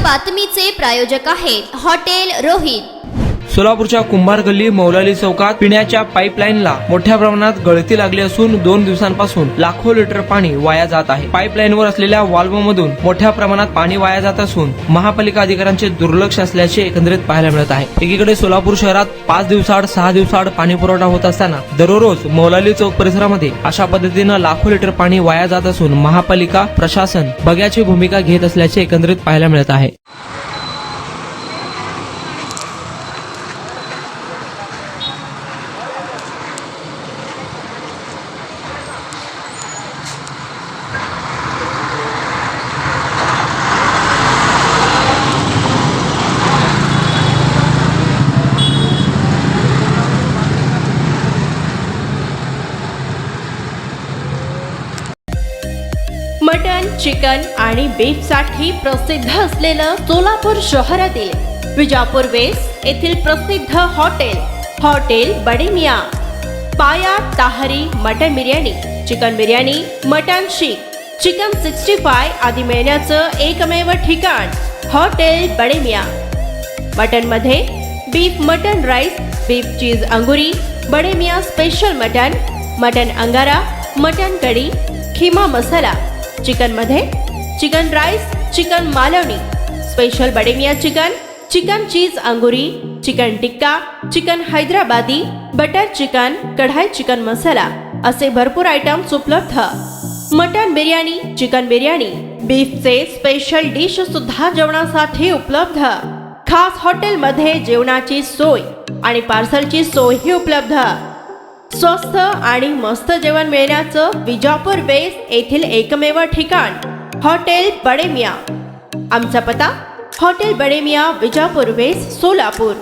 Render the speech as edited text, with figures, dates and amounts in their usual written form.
बातमीचे प्रायोजक आहेत हॉटेल रोहित। सोलापूरच्या कुंभार गल्ली मौलाली चौकात पिण्याच्या पाईपलाईनला मोठ्या प्रमाणात गळती लागली असून 2 दिवसांपासून लाखो लिटर पाणी वाया जात आहे। पाईपलाईनवर असलेल्या व्हॉल्व्हमधून मोठ्या प्रमाणात पाणी वाया जात असून महापालिका अधिकाऱ्यांचे दुर्लक्ष असल्याचे एकंदरीत पाहायला मिळत आहे। एकीकडे सोलापूर शहरात 5 दिवसाआड 6 दिवसाआड पाणी पुरवठा होत असताना दररोज मौलाली चौक परिसरामध्ये अशा पद्धतीने लाखो लिटर पाणी वाया जात असून महापालिका प्रशासन बघ्याची भूमिका घेत असल्याचे एकंदरीत पाहायला मिळत आहे। मटन, चिकन आणि बीफ साठी प्रसिद्ध असलेलं सोलापूर शहरातील विजापूर वेस्ट येथील प्रसिद्ध hotel Bade Miyan. Paya tahari mutton biryani, chicken biryani, mutton seekh, chicken 65 आदी मिळण्याचं एकमेव ठिकाण हॉटेल बडे मियां। मटन मध्ये beef mutton rice, beef cheese angoori, Bade Miyan special mutton angara, mutton kadhi, keema masala. Chicken मध्ये chicken rice, chicken Malvani, special Bade Miyan chicken, chicken cheese angoori, chicken tikka, chicken Hyderabadi, butter chicken, kadai chicken masala असे भरपूर आयटम्स उपलब्ध। मटन बिर्याणी, चिकन बिर्याणी, बीफचे स्पेशल डिश सुद्धा जेवणासाठी उपलब्ध। खास हॉटेलमध्ये जेवणाची सोय आणि पार्सलची सोयही उपलब्ध। स्वस्त आणि मस्त जेवण मिळण्याचं विजापूर वेस्ट येथील एकमेव ठिकाण हॉटेल बडे मियां। आमचा पत्ता हॉटेल बडे मियां, विजापूर वेस्ट, सोलापूर।